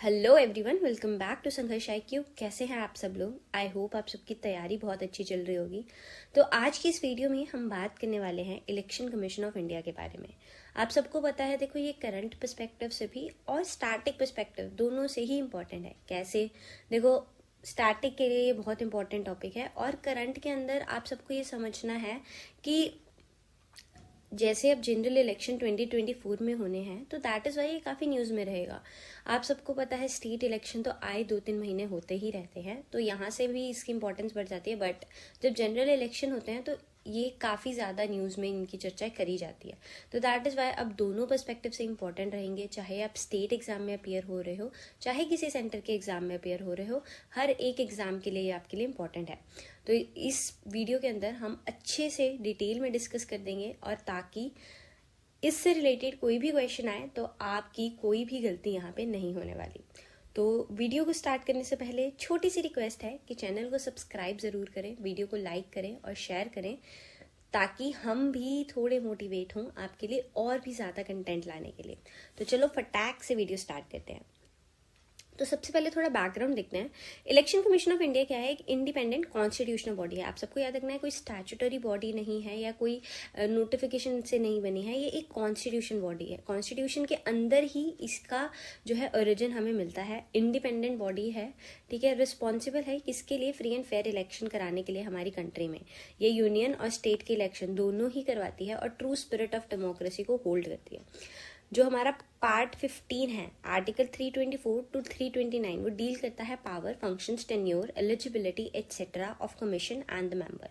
Hello everyone, welcome back to Sangharsh IQ। कैसे हैं आप सब लोग? आई होप आप सबकी तैयारी बहुत अच्छी चल रही होगी। तो आज की इस वीडियो में हम बात करने वाले हैं इलेक्शन कमीशन ऑफ इंडिया के बारे में। आप सबको पता है, देखो ये करंट पर्सपेक्टिव से भी और स्टैटिक पर्सपेक्टिव दोनों से ही इम्पोर्टेंट है। कैसे? देखो, स्टैटिक के लिए ये बहुत इंपॉर्टेंट टॉपिक है और करंट के अंदर आप सबको ये समझना है कि जैसे अब जनरल इलेक्शन 2024 में होने हैं, तो दैट इज वाई ये काफी न्यूज में रहेगा। आप सबको पता है स्टेट इलेक्शन तो आए 2-3 महीने होते ही रहते हैं, तो यहाँ से भी इसकी इंपॉर्टेंस बढ़ जाती है। बट जब जनरल इलेक्शन होते हैं तो ये काफी ज्यादा न्यूज में इनकी चर्चा करी जाती है। तो दैट इज वाई अब दोनों पर्सपेक्टिव से इंपॉर्टेंट रहेंगे। चाहे आप स्टेट एग्जाम में अपियर हो रहे हो, चाहे किसी सेंटर के एग्जाम में अपियर हो रहे हो, हर एक एग्जाम के लिए ये आपके लिए इंपॉर्टेंट है। तो इस वीडियो के अंदर हम अच्छे से डिटेल में डिस्कस कर देंगे, और ताकि इससे रिलेटेड कोई भी क्वेश्चन आए तो आपकी कोई भी गलती यहाँ पे नहीं होने वाली। तो वीडियो को स्टार्ट करने से पहले छोटी सी रिक्वेस्ट है कि चैनल को सब्सक्राइब जरूर करें, वीडियो को लाइक करें और शेयर करें, ताकि हम भी थोड़े मोटिवेट हों आपके लिए और भी ज्यादा कंटेंट लाने के लिए। तो चलो फटाक से वीडियो स्टार्ट करते हैं। तो सबसे पहले थोड़ा बैकग्राउंड देखते हैं। इलेक्शन कमीशन ऑफ इंडिया क्या है? एक इंडिपेंडेंट कॉन्स्टिट्यूशनल बॉडी है। आप सबको याद रखना है, कोई स्टैट्यूटरी बॉडी नहीं है या कोई नोटिफिकेशन से नहीं बनी है। ये एक कॉन्स्टिट्यूशन बॉडी है। कॉन्स्टिट्यूशन के अंदर ही इसका जो है ओरिजिन हमें मिलता है। इंडिपेंडेंट बॉडी है, ठीक है। रिस्पॉन्सिबल है किसके लिए? फ्री एंड फेयर इलेक्शन कराने के लिए हमारी कंट्री में। ये यूनियन और स्टेट के इलेक्शन दोनों ही करवाती है और ट्रू स्पिरिट ऑफ डेमोक्रेसी को होल्ड करती है। जो हमारा पार्ट 15 है, आर्टिकल 324 टू 329, वो डील करता है power, functions, tenure, eligibility etcetera of commission and the member.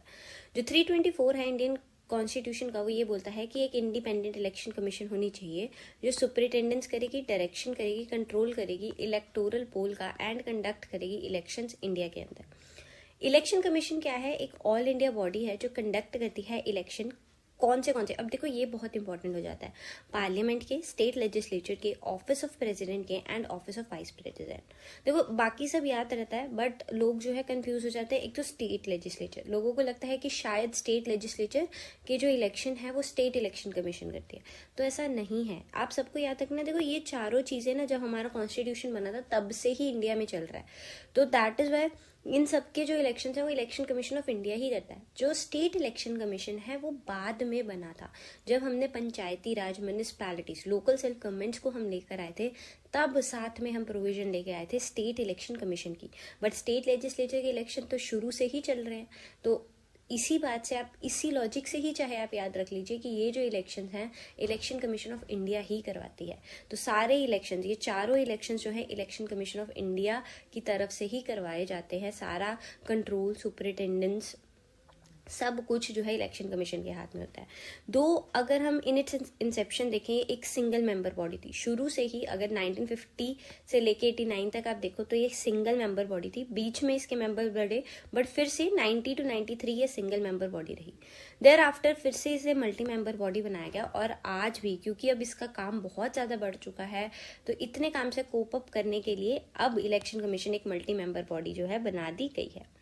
जो 324 है इंडियन कॉन्स्टिट्यूशन का, वो ये बोलता है कि एक इंडिपेंडेंट इलेक्शन कमीशन होनी चाहिए जो सुपरिटेंडेंस करेगी, डायरेक्शन करेगी, कंट्रोल करेगी इलेक्टोरल पोल का एंड कंडक्ट करेगी इलेक्शंस इंडिया के अंदर। इलेक्शन कमीशन क्या है? एक ऑल इंडिया बॉडी है जो कंडक्ट करती है इलेक्शन। कौन से? अब देखो, ये बहुत इंपॉर्टेंट हो जाता है। पार्लियामेंट के, स्टेट लेजिस्लेचर के, ऑफिस ऑफ प्रेसिडेंट के and office of vice president. देखो, बाकी सब याद रहता है, बट लोग जो है कंफ्यूज हो जाते हैं। एक तो स्टेट लेजिस्लेचर, लोगों को लगता है कि शायद स्टेट लेजिस्लेचर के जो इलेक्शन है वो स्टेट इलेक्शन कमीशन करती है, तो ऐसा नहीं है। आप सबको याद रखना, देखो ये चारों चीजें ना, जब हमारा कॉन्स्टिट्यूशन बना था तब से ही इंडिया में चल रहा है। तो दैट इज वाई इन सबके जो इलेक्शन है वो इलेक्शन कमीशन ऑफ इंडिया ही करता है। जो स्टेट इलेक्शन कमीशन है वो बाद में बना था, जब हमने पंचायती राज, म्यूनिसपैलिटीज, लोकल सेल्फ गवर्नमेंट्स को हम लेकर आए थे, तब साथ में हम प्रोविजन लेके आए थे स्टेट इलेक्शन कमीशन की। बट स्टेट लेजिस्लेचर के इलेक्शन तो शुरू से ही चल रहे हैं। तो इसी बात से, आप इसी लॉजिक से ही चाहे आप याद रख लीजिए कि ये जो इलेक्शन हैं इलेक्शन कमीशन ऑफ इंडिया ही करवाती है। तो सारे इलेक्शन, ये चारों इलेक्शन जो है इलेक्शन कमीशन ऑफ इंडिया की तरफ से ही करवाए जाते हैं। सारा कंट्रोल, सुपरिटेंडेंस, सब कुछ जो है इलेक्शन कमीशन के हाथ में होता है। दो, अगर हम इन इट्स इंसेप्शन देखें, एक सिंगल मेंबर बॉडी थी शुरू से ही। अगर 1950 से लेके 89 तक आप देखो तो ये सिंगल मेंबर बॉडी थी। बीच में इसके मेंबर बढ़े, बट फिर से 90 to 93 ये सिंगल मेंबर बॉडी रही। देयर आफ्टर फिर से इसे मल्टी मेंबर बॉडी बनाया गया, और आज भी क्योंकि अब इसका काम बहुत ज्यादा बढ़ चुका है, तो इतने काम से कोप अप करने के लिए अब इलेक्शन कमीशन एक मल्टी मेंबर बॉडी जो है बना दी गई है।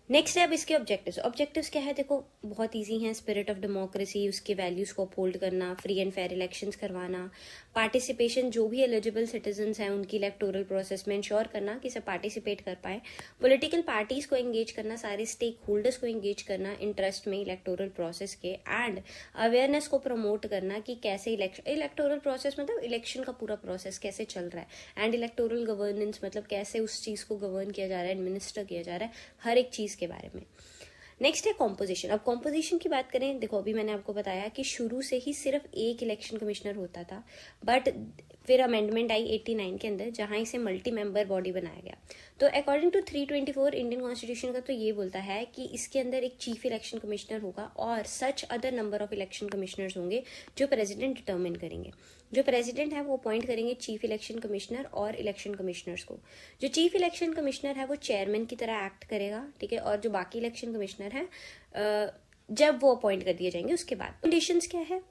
नेक्स्ट है अब इसके ऑब्जेक्टिव्स। ऑब्जेक्टिव्स क्या है? देखो बहुत इजी हैं। स्पिरिट ऑफ डेमोक्रेसी, उसके वैल्यूज को अपहोल्ड करना, फ्री एंड फेयर इलेक्शंस करवाना, पार्टिसिपेशन, जो भी एलिजिबल सिटीजन्स हैं उनकी इलेक्टोरल प्रोसेस में इंश्योर करना कि सब पार्टिसिपेट कर पाए, पॉलिटिकल पार्टीज को एंगेज करना, सारे स्टेक होल्डर्स को एंगेज करना इंटरेस्ट में इलेक्टोरल प्रोसेस के, एंड अवेयरनेस को प्रमोट करना कि कैसे इलेक्टोरल प्रोसेस मतलब इलेक्शन का पूरा प्रोसेस कैसे चल रहा है, एंड इलेक्टोरल गवर्नेंस मतलब कैसे उस चीज को गवर्न किया जा रहा है, एडमिनिस्टर किया जा रहा है, हर एक चीज के बारे में। नेक्स्ट है कॉम्पोजिशन। अब कॉम्पोजिशन की बात करें, देखो अभी मैंने आपको बताया कि शुरू से ही सिर्फ एक इलेक्शन कमिश्नर होता था, बट फिर अमेंडमेंट आई 89 के अंदर, जहां इसे मल्टी मेंबर बॉडी बनाया गया। तो अकॉर्डिंग टू 324 इंडियन कॉन्स्टिट्यूशन का तो ये बोलता है कि इसके अंदर एक चीफ इलेक्शन कमिश्नर होगा और such other number of election commissioners होंगे जो प्रेसिडेंट डिटर्मिन करेंगे। जो प्रेसिडेंट है वो अपॉइंट करेंगे चीफ इलेक्शन कमिश्नर और इलेक्शन कमिश्नर्स को। जो चीफ इलेक्शन कमिश्नर है वो चेयरमैन की तरह एक्ट करेगा, ठीक है। और जो बाकी इलेक्शन कमिश्नर है जब वो अपॉइंट कर दिए जाएंगे उसके बाद। कंडीशंस क्या है?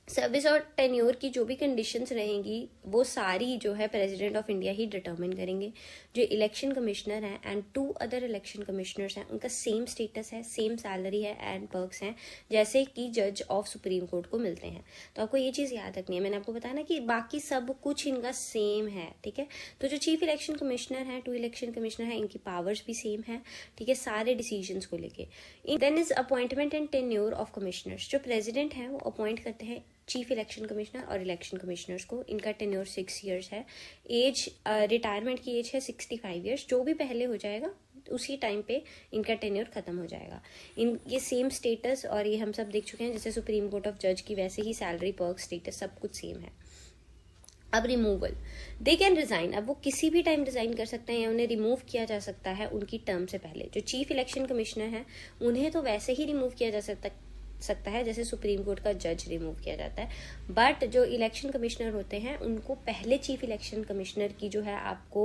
सर्विस और टेन्योर की जो भी कंडीशंस रहेंगी वो सारी जो है president of India he determine करेंगे। जो इलेक्शन कमिश्नर हैं एंड 2 अदर इलेक्शन कमिश्नर्स हैं, उनका सेम स्टेटस है, सेम सैलरी है एंड पर्क्स हैं जैसे कि जज ऑफ सुप्रीम कोर्ट को मिलते हैं। तो आपको ये चीज़ याद रखनी है। मैंने आपको बताया ना कि बाकी सब कुछ इनका सेम है, ठीक है। तो जो चीफ इलेक्शन कमिश्नर है, 2 इलेक्शन कमिश्नर है, इनकी पावर्स भी सेम है, ठीक है, सारे डिसीजंस को लेके। Then is appointment and tenure of commissioners. जो प्रेसिडेंट है वो अपॉइंट करते हैं चीफ इलेक्शन कमिश्नर और इलेक्शन कमिश्नर्स को। इनका टेन्योर 6 ईयर्स है। एज रिटायरमेंट की एज है 65 ईयर्स। जो भी पहले हो जाएगा उसी टाइम पे इनका टेन्योर खत्म हो जाएगा। इन ये सेम स्टेटस और ये हम सब देख चुके हैं जैसे सुप्रीम कोर्ट ऑफ जज की, वैसे ही सैलरी, पर्क, स्टेटस सब कुछ सेम है। अब रिमूवल, दे कैन रिजाइन। अब वो किसी भी टाइम रिजाइन कर सकते हैं या उन्हें रिमूव किया जा सकता है उनकी टर्म से पहले। जो चीफ इलेक्शन कमिश्नर है उन्हें तो वैसे ही रिमूव किया जा सकता है जैसे सुप्रीम कोर्ट का जज रिमूव किया जाता है, बट जो इलेक्शन कमिश्नर होते हैं उनको पहले चीफ इलेक्शन कमिश्नर की जो है आपको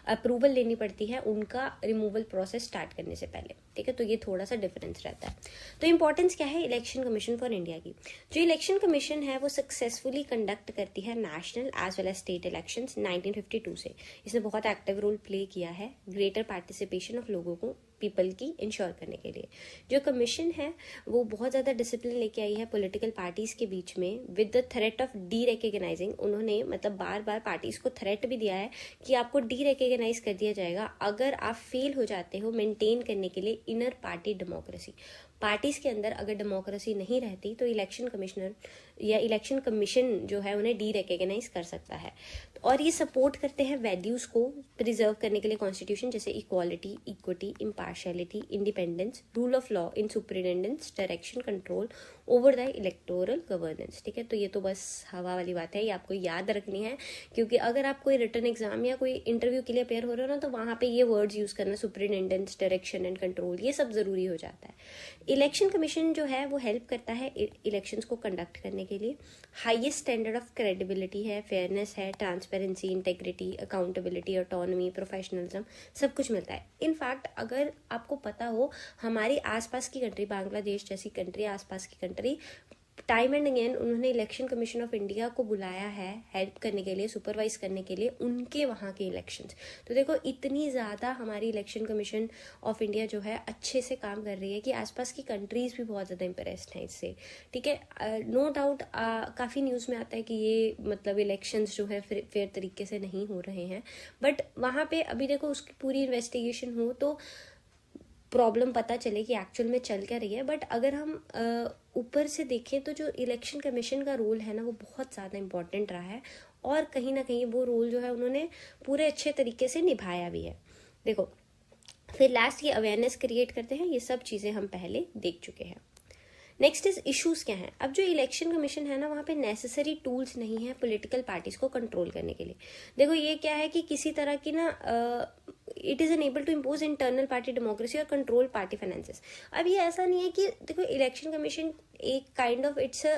अप्रूवल लेनी पड़ती है उनका रिमूवल प्रोसेस स्टार्ट करने से पहले, ठीक है। तो ये थोड़ा सा डिफरेंस रहता है। तो इंपॉर्टेंस क्या है इलेक्शन कमीशन फॉर इंडिया की? जो इलेक्शन कमीशन है वो सक्सेसफुली कंडक्ट करती है national as well as state elections 1952 से। इसने बहुत एक्टिव रोल प्ले किया है ग्रेटर पार्टिसिपेशन ऑफ लोगों को, पीपल की इंश्योर करने के लिए। जो कमीशन है वो बहुत ज़्यादा डिसिप्लिन लेके आई है पॉलिटिकल पार्टीज के बीच में with the threat of D recognising. उन्होंने मतलब बार बार पार्टीज को थ्रेट भी दिया है कि आपको डी रिकग्नाइज कर दिया जाएगा अगर आप फेल हो जाते हो मेंटेन करने के लिए इनर पार्टी डेमोक्रेसी। पार्टीज के अंदर अगर डेमोक्रेसी नहीं रहती तो इलेक्शन कमिश्नर या इलेक्शन कमीशन जो है उन्हें डी रिकग्नाइज कर सकता है। और ये सपोर्ट करते हैं वैल्यूज को प्रिजर्व करने के लिए कॉन्स्टिट्यूशन, जैसे equality, equity, impartiality, independence, rule of law in superintendence, direction, control over the electoral governance, ठीक है। तो ये तो बस हवा वाली बात है, ये आपको याद रखनी है क्योंकि अगर आप कोई रिटन एग्जाम या कोई इंटरव्यू के लिए अपेयर हो रहे हो ना तो वहां पे ये वर्ड्स यूज करना, सुपरिटेंडेंस, डायरेक्शन एंड कंट्रोल, ये सब जरूरी हो जाता है। इलेक्शन कमीशन जो है वो हेल्प करता है इलेक्शंस को कंडक्ट करने के लिए। हाईएस्ट स्टैंडर्ड ऑफ क्रेडिबिलिटी है, फेयरनेस है, transparency, integrity, accountability, autonomy, professionalism, सब कुछ मिलता है। इनफैक्ट अगर आपको पता हो हमारी आसपास की कंट्री, बांग्लादेश जैसी कंट्री, आसपास की कंट्री, टाइम एंड अगेन उन्होंने इलेक्शन कमीशन ऑफ इंडिया को बुलाया है हेल्प करने के लिए, सुपरवाइज करने के लिए उनके वहाँ के इलेक्शंस। तो देखो इतनी ज़्यादा हमारी इलेक्शन कमीशन ऑफ इंडिया जो है अच्छे से काम कर रही है कि आसपास की कंट्रीज भी बहुत ज़्यादा इंप्रेस्ड हैं इससे, ठीक है। नो डाउट काफ़ी न्यूज़ में आता है कि ये मतलब इलेक्शंस जो है फेयर तरीके से नहीं हो रहे हैं, बट वहाँ पे अभी देखो उसकी पूरी इन्वेस्टिगेशन हो तो प्रॉब्लम पता चले कि एक्चुअल में चल क्या रही है। बट अगर हम ऊपर से देखें तो जो इलेक्शन कमीशन का रोल है ना वो बहुत ज़्यादा इंपॉर्टेंट रहा है और कहीं ना कहीं वो रोल जो है उन्होंने पूरे अच्छे तरीके से निभाया भी है। देखो फिर लास्ट ये अवेयरनेस क्रिएट करते हैं, ये सब चीज़ें हम पहले देख चुके हैं। नेक्स्ट इज इश्यूज क्या हैं। अब जो इलेक्शन कमीशन है ना वहाँ पे नेसेसरी टूल्स नहीं है पॉलिटिकल पार्टीज को कंट्रोल करने के लिए। देखो ये क्या है कि किसी तरह की ना it is unable to impose internal party democracy और कंट्रोल पार्टी फाइनेंसेस। अब ये ऐसा नहीं है कि देखो इलेक्शन कमीशन एक kind of it's a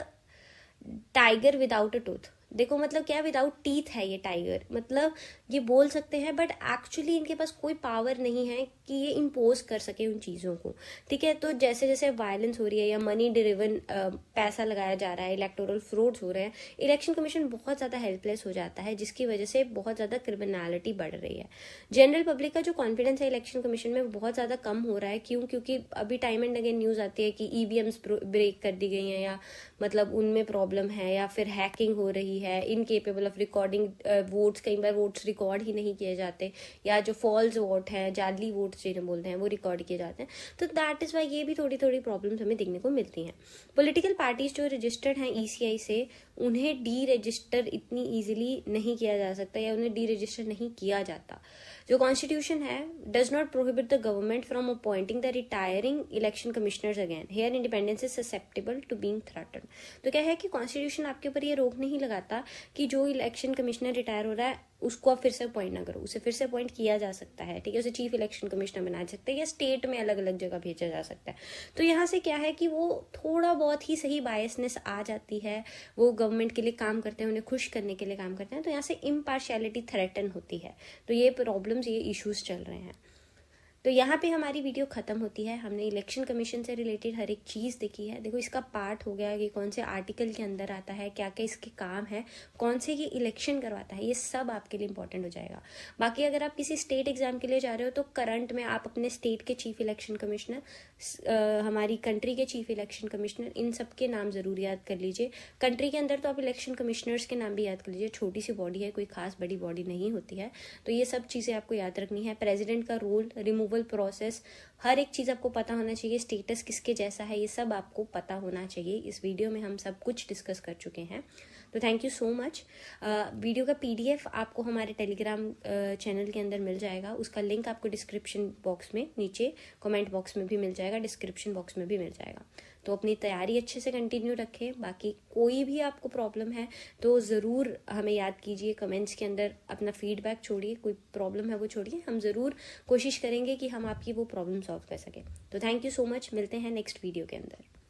tiger without a tooth. देखो मतलब क्या विदाउट टीथ है ये टाइगर, मतलब ये बोल सकते हैं बट एक्चुअली इनके पास कोई पावर नहीं है कि ये इम्पोज कर सके उन चीज़ों को, ठीक है। तो जैसे जैसे वायलेंस हो रही है या मनी ड्रिवन पैसा लगाया जा रहा है, इलेक्टोरल फ्रॉड्स हो रहे हैं, इलेक्शन कमीशन बहुत ज़्यादा हेल्पलेस हो जाता है जिसकी वजह से बहुत ज़्यादा क्रिमिनलिटी बढ़ रही है। जनरल पब्लिक का जो कॉन्फिडेंस है इलेक्शन कमीशन में बहुत ज़्यादा कम हो रहा है। क्यों? क्योंकि अभी टाइम एंड अगेन न्यूज़ आती है कि ईवीएम्स ब्रेक कर दी गई हैं या मतलब उनमें प्रॉब्लम है या फिर हैकिंग हो रही है, इनकेपेबल ऑफ रिकॉर्डिंग वोट्स, कई बार वोट्स रिकॉर्ड ही नहीं किए जाते या जो फॉल्स वोट है, जाली वोट्स जिन्हें बोलते हैं, वो रिकॉर्ड किए जाते हैं। तो दैट इज वाई ये भी थोड़ी थोड़ी प्रॉब्लम्स हमें देखने को मिलती हैं। पॉलिटिकल पार्टीज जो रजिस्टर्ड हैं ईसीआई से उन्हें डी रजिस्टर इतनी ईजिली नहीं किया जा सकता या उन्हें डी रजिस्टर नहीं किया जाता। जो कॉन्स्टिट्यूशन है does not prohibit the government from appointing the retiring election commissioners again, here independence is susceptible to being threatened. तो क्या है कि कॉन्स्टिट्यूशन आपके ऊपर ये रोक नहीं लगाता कि जो इलेक्शन कमिश्नर रिटायर हो रहा है उसको आप फिर से अपॉइंट ना करो, उसे फिर से अपॉइंट किया जा सकता है, ठीक है। उसे चीफ इलेक्शन कमिश्नर बनाया जा सकता है या स्टेट में अलग अलग जगह भेजा जा सकता है। तो यहाँ से क्या है कि वो थोड़ा बहुत ही सही बायसनेस आ जाती है, वो गवर्नमेंट के लिए काम करते हैं, उन्हें खुश करने के लिए काम करते हैं, तो यहाँ से इम्पार्शियलिटी थ्रेटन होती है। तो ये प्रॉब्लम्स, ये इश्यूज चल रहे हैं। तो यहाँ पे हमारी वीडियो खत्म होती है। हमने इलेक्शन कमीशन से रिलेटेड हर एक चीज़ देखी है। देखो इसका पार्ट हो गया कि कौन से आर्टिकल के अंदर आता है, क्या क्या इसके काम है, कौन से ये इलेक्शन करवाता है, ये सब आपके लिए इंपॉर्टेंट हो जाएगा। बाकी अगर आप किसी स्टेट एग्जाम के लिए जा रहे हो तो करंट में आप अपने स्टेट के चीफ इलेक्शन कमिश्नर, हमारी कंट्री के चीफ इलेक्शन कमिश्नर, इन सब के नाम जरूर याद कर लीजिए। कंट्री के अंदर तो आप इलेक्शन कमिश्नर्स के नाम भी याद कर लीजिए, छोटी सी बॉडी है, कोई खास बड़ी बॉडी नहीं होती है। तो ये सब चीज़ें आपको याद रखनी है। प्रेसिडेंट का रोल, रिमूवल प्रोसेस, हर एक चीज़ आपको पता होना चाहिए। स्टेटस किसके जैसा है, ये सब आपको पता होना चाहिए। इस वीडियो में हम सब कुछ डिस्कस कर चुके हैं। तो thank you so much. Video का PDF आपको हमारे टेलीग्राम चैनल के अंदर मिल जाएगा। उसका लिंक आपको डिस्क्रिप्शन बॉक्स में, नीचे कमेंट बॉक्स में भी मिल जाएगा, डिस्क्रिप्शन बॉक्स में भी मिल जाएगा। तो अपनी तैयारी अच्छे से कंटिन्यू रखें। बाकी कोई भी आपको प्रॉब्लम है तो ज़रूर हमें याद कीजिए, कमेंट्स के अंदर अपना फीडबैक छोड़िए। कोई प्रॉब्लम है वो छोड़िए, हम ज़रूर कोशिश करेंगे कि हम आपकी वो प्रॉब्लम सॉल्व कर सकें। तो थैंक यू सो मच, मिलते हैं नेक्स्ट वीडियो के अंदर।